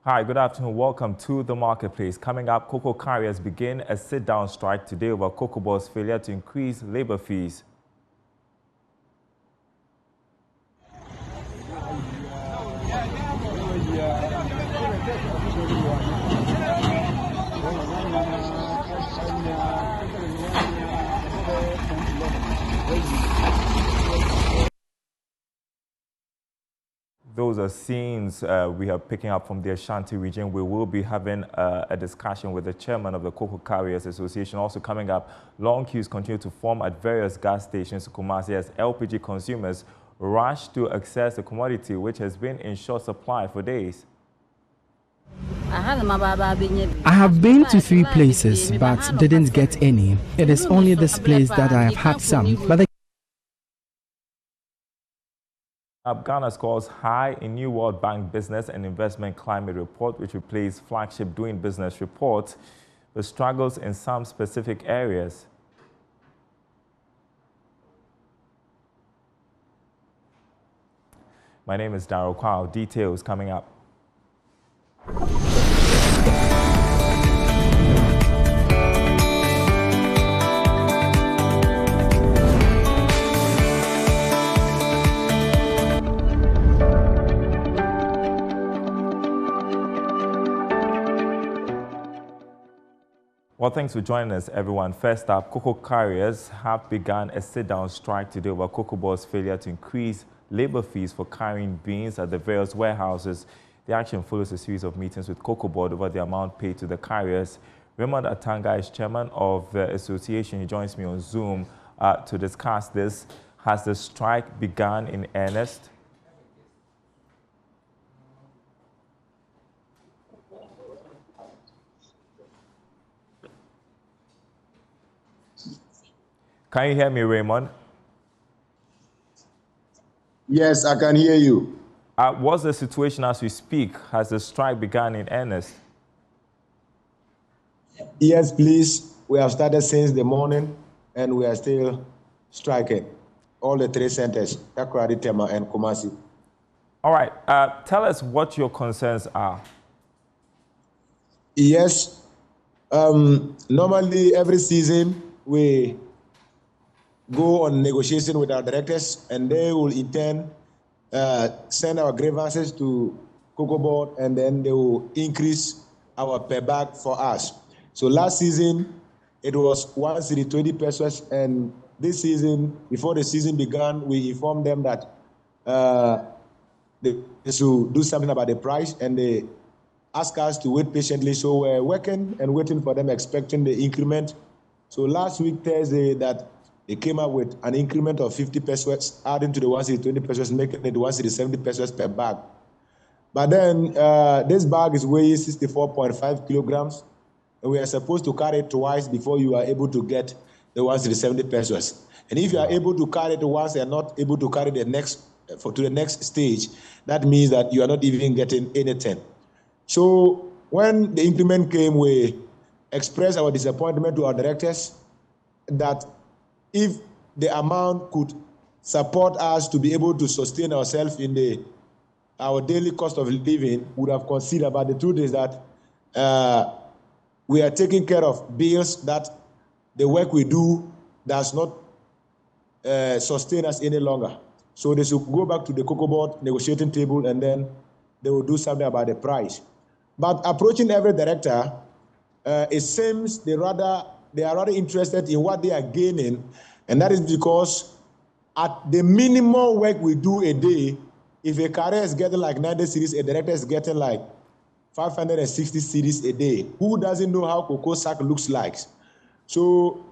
Hi, good afternoon. Welcome to the marketplace. Coming up, cocoa carriers begin a sit-down strike today over Cocoa Board's failure to increase labor fees. Those are scenes we are picking up from the Ashanti region. We will be having a discussion with the chairman of the Cocoa Carriers Association. Also coming up, long queues continue to form at various gas stations in Kumasi as LPG consumers rush to access the commodity, which has been in short supply for days. I have been to 3 places but didn't get any. It is only this place that I have had some, but Ghana scores high in new World Bank Business and Investment Climate Report, which replaced flagship Doing Business report, but struggles in some specific areas. My name is Daryl Kwao. Details coming up. Well, thanks for joining us, everyone. First up, cocoa carriers have begun a sit-down strike today over Cocoa Board's failure to increase labor fees for carrying beans at the various warehouses. The action follows a series of meetings with Cocoa Board over the amount paid to the carriers. Raymond Atanga is chairman of the association. He joins me on Zoom to discuss this. Has the strike begun in earnest? Can you hear me, Raymond? Yes, I can hear you. What's the situation as we speak? Has the strike begun in earnest? Yes, please. We have started since the morning, and we are still striking. All the 3 centers, Takoradi, Tema, and Kumasi. All right. Tell us what your concerns are. Yes. Normally, every season, we go on negotiation with our directors, and they will in turn send our grievances to Cocoa Board, and then they will increase our per bag for us. So last season, it was 1 cedi 20 pesos, and this season, before the season began, we informed them that they should do something about the price, and they asked us to wait patiently. So we're working and waiting for them, expecting the increment. So last week, Thursday, that they came up with an increment of 50 pesos, adding to the 1 cedi 20 pesos, making it 1 cedi 70 pesos per bag. But then this bag is weighing 64.5 kilograms, and we are supposed to carry it twice before you are able to get the 1 cedi 70 pesos. And if you are able to carry it once and not able to carry the next to the next stage, that means that you are not even getting anything. So when the increment came, we expressed our disappointment to our directors that if the amount could support us to be able to sustain ourselves in our daily cost of living, would have considered. But the truth is that we are taking care of bills that the work we do does not sustain us any longer. So they should go back to the Cocoa Board negotiating table, and then they will do something about the price. But approaching every director, it seems they are rather interested in what they are gaining, and that is because at the minimum work we do a day, if a carrier is getting like 90 cedis, a director is getting like 560 cedis a day. Who doesn't know how cocoa sack looks like? So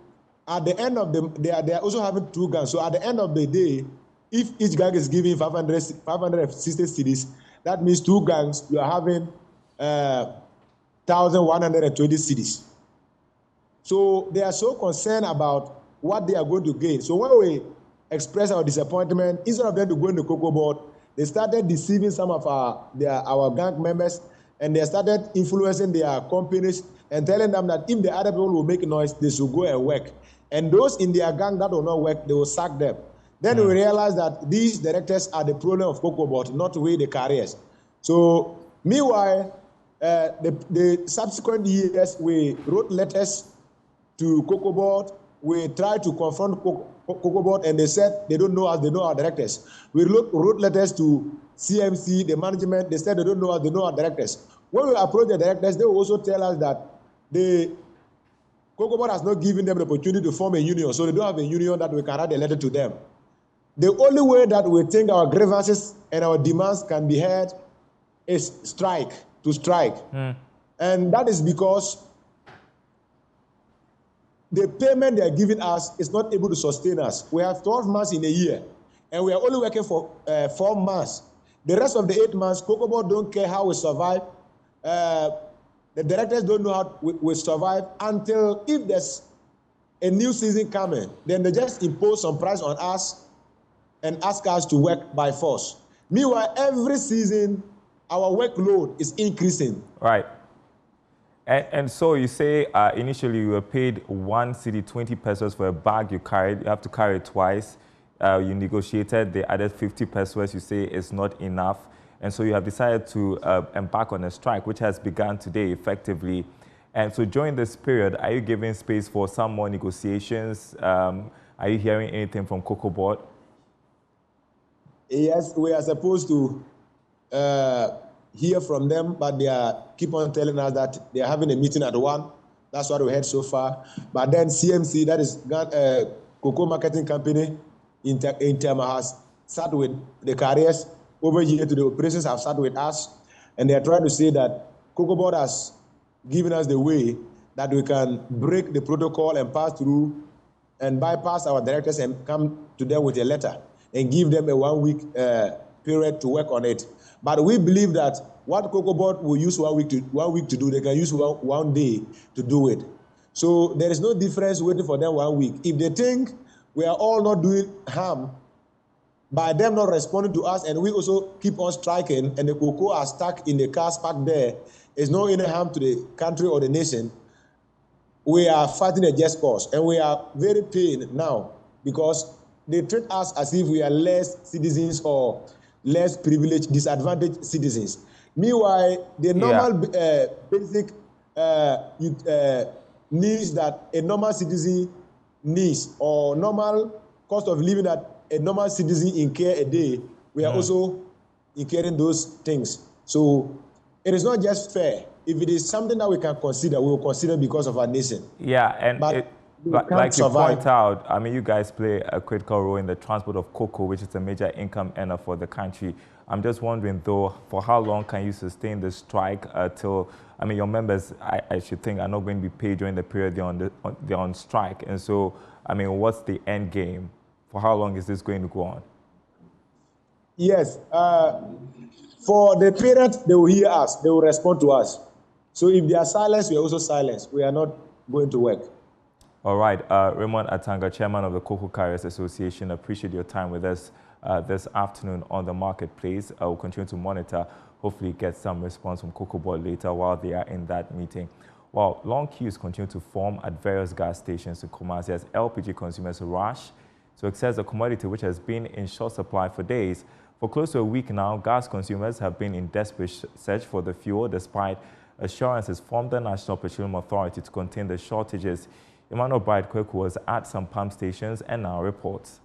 at the end of they are also having 2 gangs. So at the end of the day, if each gang is giving 560 cedis, that means 2 gangs, you are having 1,120 cedis. So they are so concerned about what they are going to gain. So when we express our disappointment, instead of them to go in the Cocoa Board, they started deceiving some of our gang members, and they started influencing their companies and telling them that if the other people will make noise, they should go and work. And those in their gang that will not work, they will sack them. Then we realized that these directors are the problem of Cocoa Board, not we the carriers. So meanwhile, The subsequent years, we wrote letters to Cocoa Board. We tried to confront Cocoa Board, and they said they don't know us, they know our directors. We wrote letters to CMC, the management. They said they don't know us, they know our directors. When we approach the directors, they will also tell us that the Cocoa Board has not given them the opportunity to form a union, so they don't have a union that we can write a letter to them. The only way that we think our grievances and our demands can be heard is to strike. And that is because the payment they are giving us is not able to sustain us. We have 12 months in a year, and we are only working for 4 months. The rest of the 8 months, Cocoa Board don't care how we survive. The directors don't know how we survive until if there's a new season coming, then they just impose some price on us and ask us to work by force. Meanwhile, every season, our workload is increasing. Right. And so you say initially you were paid 1 cedi 20 pesos for a bag you carried. You have to carry it twice. You negotiated, they added 50 pesos. You say it's not enough. And so you have decided to embark on a strike, which has begun today effectively. And so during this period, are you giving space for some more negotiations? Are you hearing anything from Cocoa Board? Yes, we are supposed to hear from them, but they keep on telling us that they are having a meeting at 1. That's what we heard so far. But then CMC, that is Cocoa Marketing Company in Tema, has sat with the carriers over here to the operations, have sat with us, and they are trying to say that Cocoa Board has given us the way that we can break the protocol and pass through and bypass our directors and come to them with a letter and give them a 1-week period to work on it. But we believe that what Cocoa Board will use 1 week to do, they can use one day to do it. So there is no difference waiting for them 1 week. If they think we are all not doing harm by them not responding to us, and we also keep on striking, and the cocoa are stuck in the cars parked there, is no any harm to the country or the nation, we are fighting a just cause. And we are very pained now because they treat us as if we are less citizens or less privileged, disadvantaged citizens. Meanwhile, the normal basic needs that a normal citizen needs, or normal cost of living that a normal citizen incur a day, we are also incurring those things. So it is not just fair. If it is something that we can consider, we will consider because of our nation. Yeah, and like survive. You point out, I mean, you guys play a critical role in the transport of cocoa, which is a major income earner for the country. I'm just wondering, though, for how long can you sustain the strike till, I mean, your members, I should think, are not going to be paid during the period they're on strike. And so, I mean, what's the end game? For how long is this going to go on? Yes. For the parents, they will hear us. They will respond to us. So if they are silenced, we are also silenced. We are not going to work. All right. Raymond Atanga, Chairman of the Cocoa Carriers Association, appreciate your time with us this afternoon on the marketplace. I will continue to monitor, hopefully get some response from Cocoa Board later while they are in that meeting. While long queues continue to form at various gas stations in Kumasi as LPG consumers rush to access the commodity which has been in short supply for days. For close to a week now, gas consumers have been in desperate search for the fuel despite assurances from the National Petroleum Authority to contain the shortages. Emmanuel Bright-Kweku was at some pump stations and now reports.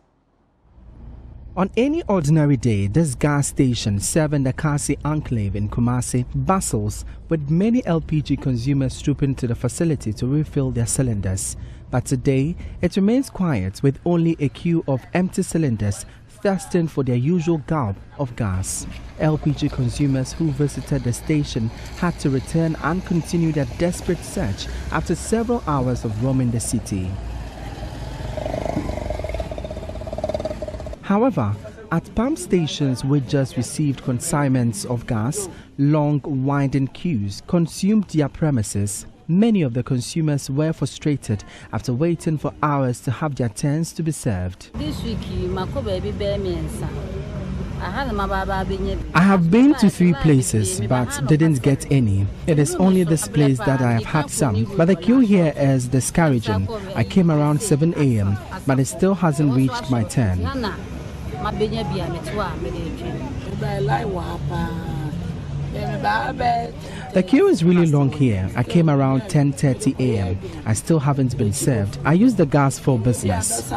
On any ordinary day, this gas station serving the Kasi enclave in Kumasi bustles with many LPG consumers trooping to the facility to refill their cylinders. But today, it remains quiet with only a queue of empty cylinders thirsting for their usual gulp of gas. LPG consumers who visited the station had to return and continue their desperate search after several hours of roaming the city. However, at pump stations which just received consignments of gas, long winding queues consumed their premises. Many of the consumers were frustrated after waiting for hours to have their turns to be served. This week, I have been to 3 places but didn't get any. It is only this place that I have had some, but the queue here is discouraging. I came around 7 a.m. but it still hasn't reached my turn. The queue is really long here. I came around 10:30 a.m. I still haven't been served. I use the gas for business.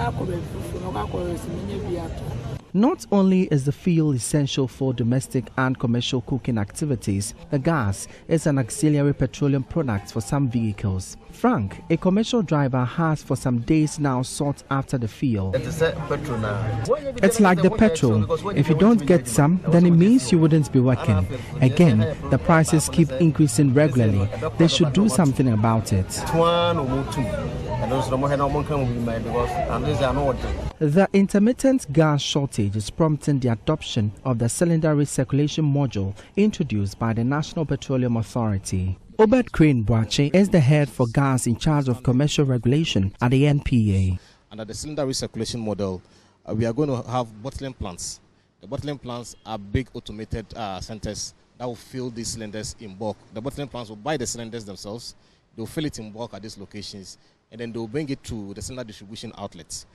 Not only is the fuel essential for domestic and commercial cooking activities, the gas is an auxiliary petroleum product for some vehicles. Frank, a commercial driver, has for some days now sought after the fuel. It's like the petrol. If you don't get some, then it means you wouldn't be working. Again, the prices keep increasing regularly. They should do something about it. The intermittent gas shortage is prompting the adoption of the cylinder recirculation module introduced by the National Petroleum Authority. Obed Crane Boache is the head for gas in charge of commercial regulation at the NPA. Under the cylinder recirculation model, we are going to have bottling plants. The bottling plants are big automated centers that will fill these cylinders in bulk. The bottling plants will buy the cylinders themselves, they'll fill it in bulk at these locations, and then they'll bring it to the cylinder distribution outlets.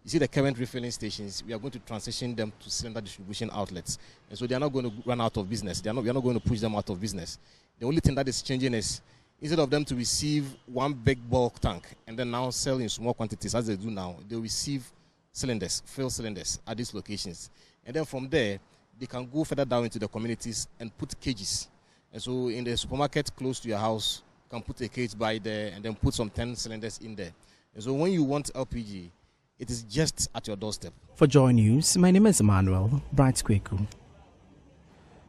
You see the current refilling stations, we are going to transition them to cylinder distribution outlets. And so they are not going to run out of business. We are not going to push them out of business. The only thing that is changing is, instead of them to receive one big bulk tank and then now sell in small quantities as they do now, they'll receive cylinders, filled cylinders at these locations. And then from there, they can go further down into the communities and put cages. And so in the supermarket close to your house, you can put a cage by there and then put some 10 cylinders in there. And so when you want LPG, it is just at your doorstep. For Joy News, my name is Emmanuel Bright Kweku.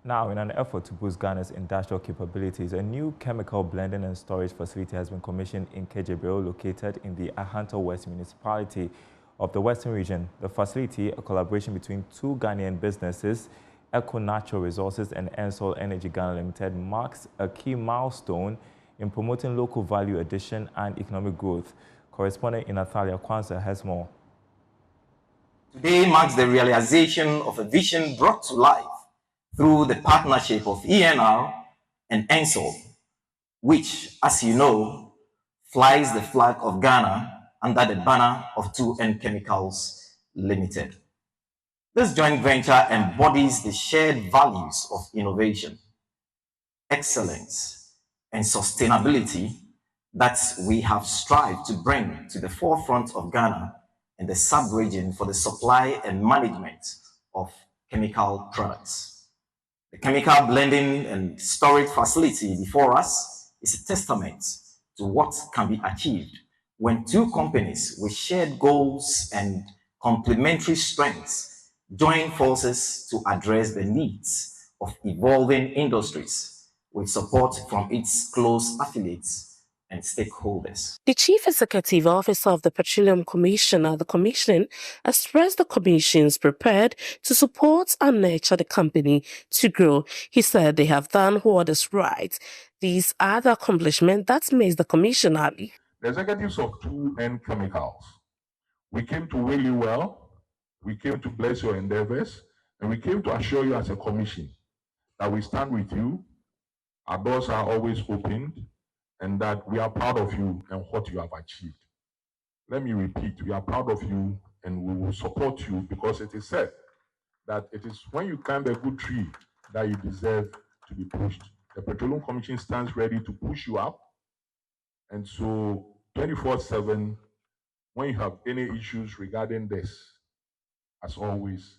Now, in an effort to boost Ghana's industrial capabilities, a new chemical blending and storage facility has been commissioned in Treasury, located in the Ahanta West municipality of the Western region. The facility, a collaboration between two Ghanaian businesses, Eco Natural Resources and Ensol Energy Ghana Limited, marks a key milestone in promoting local value addition and economic growth. Correspondent Inathalia Kwanzaa has more. Today marks the realization of a vision brought to life through the partnership of ENR and Ensol, which, as you know, flies the flag of Ghana under the banner of 2N Chemicals Limited. This joint venture embodies the shared values of innovation, excellence, and sustainability that we have strived to bring to the forefront of Ghana and the sub-region for the supply and management of chemical products. The chemical blending and storage facility before us is a testament to what can be achieved when two companies with shared goals and complementary strengths join forces to address the needs of evolving industries with support from its close affiliates and stakeholders. The Chief Executive Officer of the Petroleum Commission at the Commission expressed the Commission's prepared to support and nurture the company to grow. He said they have done what is right. These are the accomplishments that makes the Commission happy. The executives of 2N Chemicals, we came to wish you well, we came to bless your endeavors, and we came to assure you as a Commission that we stand with you, our doors are always opened, and that we are proud of you and what you have achieved. Let me repeat, we are proud of you and we will support you, because it is said that it is when you climb a good tree that you deserve to be pushed. The Petroleum Commission stands ready to push you up. And so 24/7, when you have any issues regarding this, as always,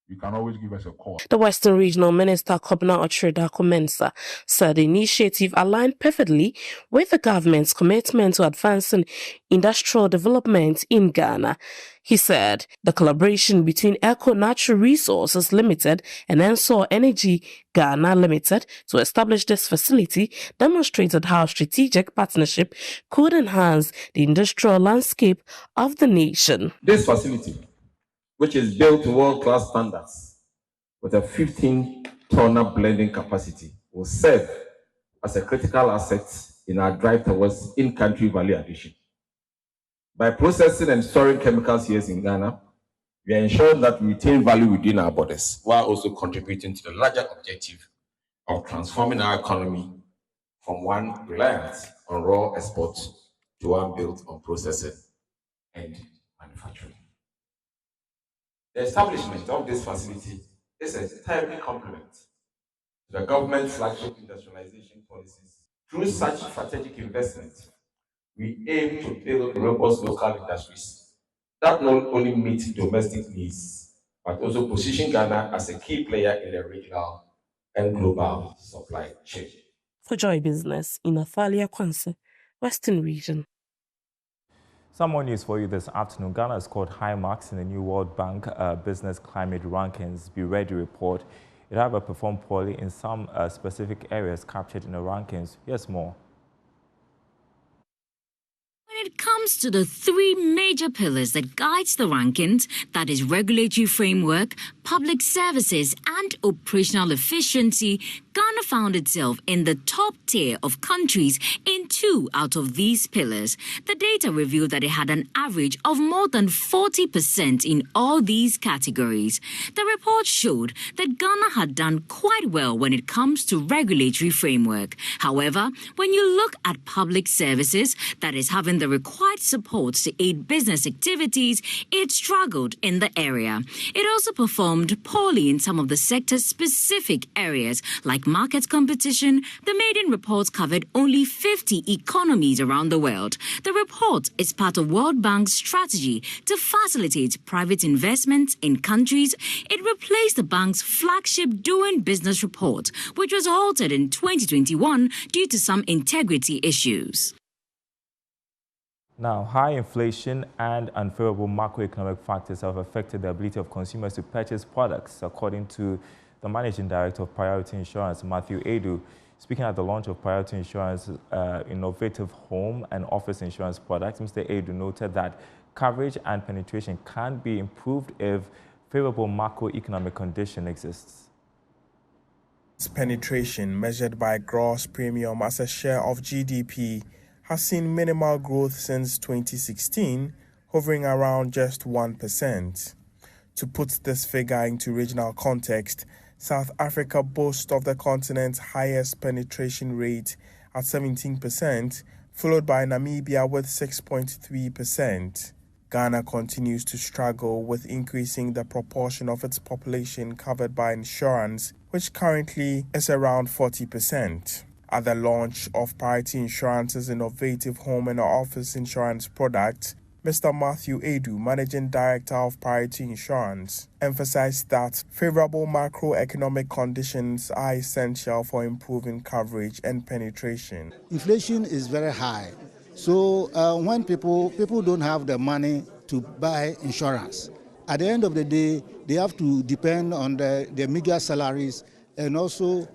you can always give us a call. The Western Regional Minister Kobna Otreda Mensa said the initiative aligned perfectly with the government's commitment to advancing industrial development in Ghana. He said the collaboration between Eco Natural Resources Limited and Ensol Energy Ghana Limited to establish this facility demonstrated how strategic partnership could enhance the industrial landscape of the nation. This facility, which is built to world-class standards with a 15-tonner blending capacity, will serve as a critical asset in our drive towards in-country value addition. By processing and storing chemicals here in Ghana, we are ensuring that we retain value within our borders, while also contributing to the larger objective of transforming our economy from one reliant on raw exports to one built on processing and manufacturing. The establishment of this facility is a timely complement the government flagship industrialization policies. Through such strategic investment, we aim to build robust local industries that not only meet domestic needs, but also position Ghana as a key player in the regional and global supply chain. For Joy Business in Athalia Kwanse, Western Region. Some more news for you this afternoon. Ghana has scored high marks in the new World Bank Business Climate Rankings Be Ready report. It, however, performed poorly in some specific areas captured in the rankings. Here's more. When it comes to the three major pillars that guides the rankings, that is regulatory framework, public services, and operational efficiency, Ghana found itself in the top tier of countries in 2 out of these pillars. The data revealed that it had an average of more than 40% in all these categories. The report showed that Ghana had done quite well when it comes to regulatory framework. However, when you look at public services, that is having the required support to aid business activities, it struggled in the area. It also performed poorly in some of the sector-specific areas like market competition. The maiden report covered only 50 economies around the world. The report is part of World Bank's strategy to facilitate private investments in countries. It replaced the bank's flagship Doing Business report, which was halted in 2021 due to some integrity issues. Now, high inflation and unfavorable macroeconomic factors have affected the ability of consumers to purchase products, according to the Managing Director of Priority Insurance, Matthew Edu. Speaking at the launch of Priority Insurance innovative home and office insurance products, Mr. Edu noted that coverage and penetration can be improved if favorable macroeconomic condition exists. Penetration, measured by gross premium as a share of GDP, has seen minimal growth since 2016, hovering around just 1%. To put this figure into regional context, South Africa boasts of the continent's highest penetration rate at 17%, followed by Namibia with 6.3%. Ghana continues to struggle with increasing the proportion of its population covered by insurance, which currently is around 40%. At the launch of Priority Insurance's innovative home and office insurance product, Mr. Matthew Edu, Managing Director of Priority Insurance, emphasized that favorable macroeconomic conditions are essential for improving coverage and penetration. Inflation is very high, so when people don't have the money to buy insurance, at the end of the day, they have to depend on their meager salaries and also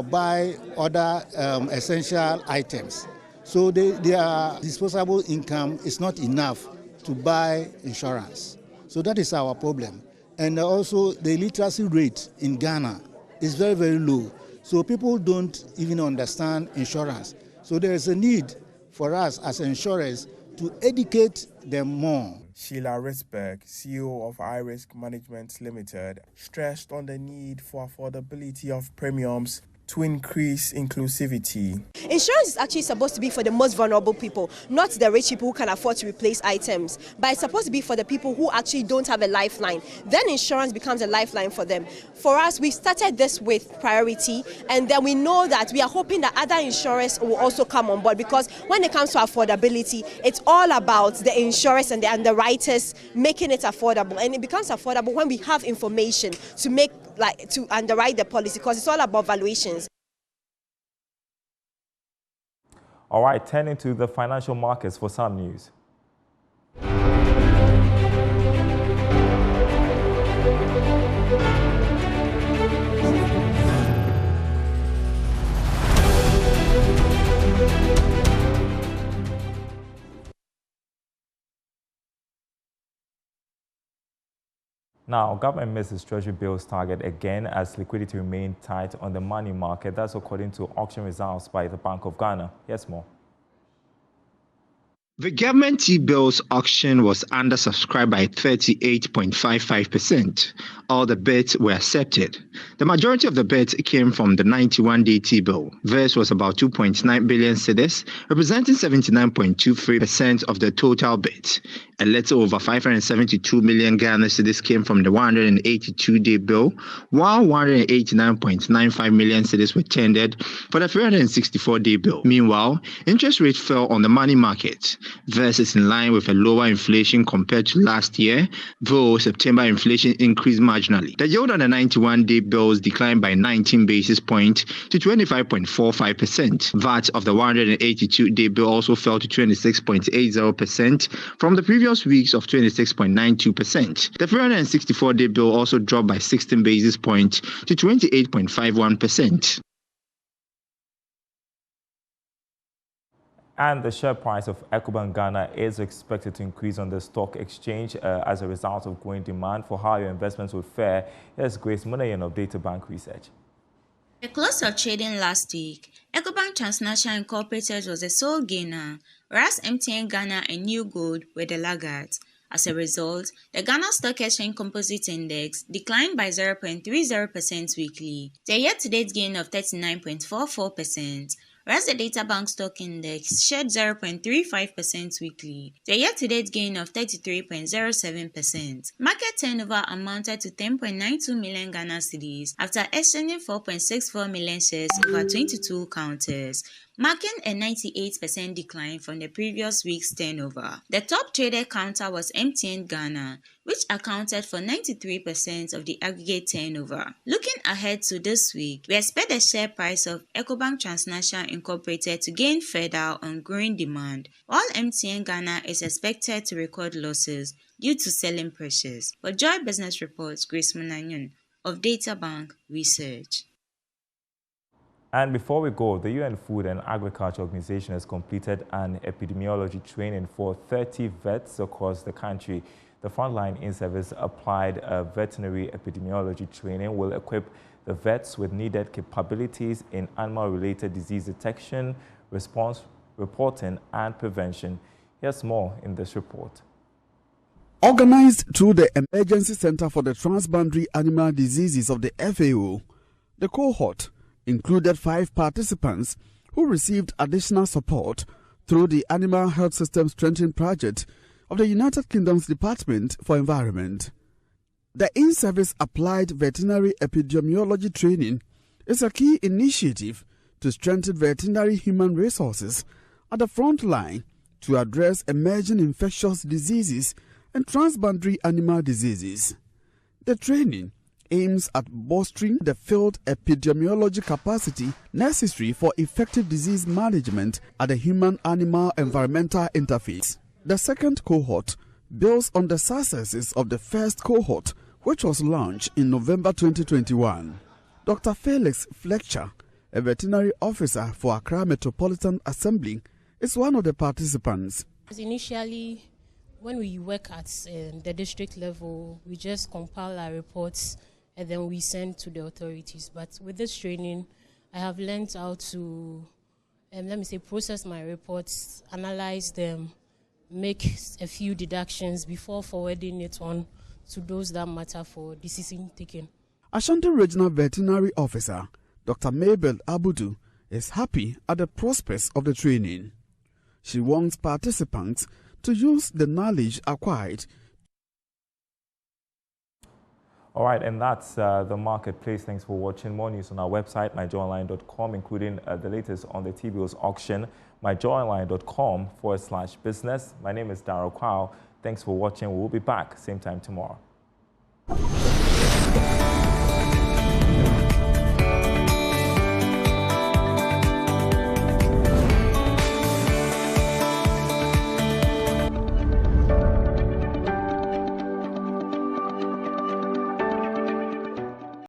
buy other essential items. So their disposable income is not enough to buy insurance. So that is our problem. And also the literacy rate in Ghana is very, very low. So people don't even understand insurance. So there is a need for us as insurers to educate them more. Sheila Ritzberg, CEO of iRisk Management Limited, stressed on the need for affordability of premiums to increase inclusivity. Insurance is actually supposed to be for the most vulnerable people, not the rich people who can afford to replace items, but it's supposed to be for the people who actually don't have a lifeline. Then insurance becomes a lifeline for them. For us, we started this with Priority, and then we know that we are hoping that other insurers will also come on board, because when it comes to affordability, it's all about the insurers and the underwriters making it affordable, and it becomes affordable when we have information to underwrite the policy, because it's all about valuations. All right, turning to the financial markets for some news. Now, government missed its Treasury Bills target again as liquidity remained tight on the money market. That's according to auction results by the Bank of Ghana. Yes, more. The government T-bills auction was undersubscribed by 38.55%. All the bids were accepted. The majority of the bids came from the 91-day T-bill. This was about 2.9 billion cedis, representing 79.23% of the total bids. A little over 572 million Ghana cedis came from the 182-day bill, while 189.95 million cedis were tendered for the 364-day bill. Meanwhile, interest rates fell on the money market. This is in line with a lower inflation compared to last year, though September inflation increased marginally. The yield on the 91-day bills declined by 19 basis points to 25.45%. That of the 182-day bill also fell to 26.80% from the previous weeks of 26.92%. The 364-day bill also dropped by 16 basis points to 28.51%. And the share price of Ecobank Ghana is expected to increase on the stock exchange as a result of growing demand for how your investments will fare. Here's Grace Munayan of Data Bank Research. The close of trading last week, Ecobank Transnational Incorporated was the sole gainer, whereas MTN Ghana and New Gold were the laggards. As a result, the Ghana Stock Exchange Composite Index declined by 0.30% weekly, the year-to-date gain of 39.44%. Whereas the Data Bank Stock Index shed 0.35% weekly, the year-to-date gain of 33.07%. Market turnover amounted to 10.92 million Ghana cedis after exchanging 4.64 million shares over 22 counters, marking a 98% decline from the previous week's turnover. The top traded counter was MTN Ghana, which accounted for 93% of the aggregate turnover. Looking ahead to this week, we expect the share price of Ecobank Transnational Incorporated to gain further on growing demand, while MTN Ghana is expected to record losses due to selling pressures. For Joy Business Reports, Grace Munanyon of Data Bank Research. And before we go, the UN Food and Agriculture Organization has completed an epidemiology training for 30 vets across the country. The Frontline In-Service Applied Veterinary Epidemiology Training will equip the vets with needed capabilities in animal-related disease detection, response, reporting, and prevention. Here's more in this report. Organized through the Emergency Center for the Transboundary Animal Diseases of the FAO, the cohort included 5 participants who received additional support through the Animal Health System Strengthening Project of the United Kingdom's Department for Environment. The In-Service Applied Veterinary Epidemiology Training is a key initiative to strengthen veterinary human resources at the front line to address emerging infectious diseases and transboundary animal diseases. The training aims at bolstering the field epidemiology capacity necessary for effective disease management at the human-animal environmental interface. The second cohort builds on the successes of the first cohort, which was launched in November 2021. Dr. Felix Fletcher, a veterinary officer for Accra Metropolitan Assembly, is one of the participants. Initially, when we work at the district level, we just compile our reports and then we send to the authorities. But with this training, I have learned how to, process my reports, analyze them, make a few deductions before forwarding it on to those that matter for decision taking. Ashanti Regional Veterinary Officer Dr. Mabel Abudu is happy at the prospects of the training. She wants participants to use the knowledge acquired. All right, and that's the marketplace. Thanks for watching. More news on our website, myjoyonline.com, including the latest on the T-bills auction, myjoyonline.com/business. My name is Darryl Kwao. Thanks for watching. We'll be back same time tomorrow.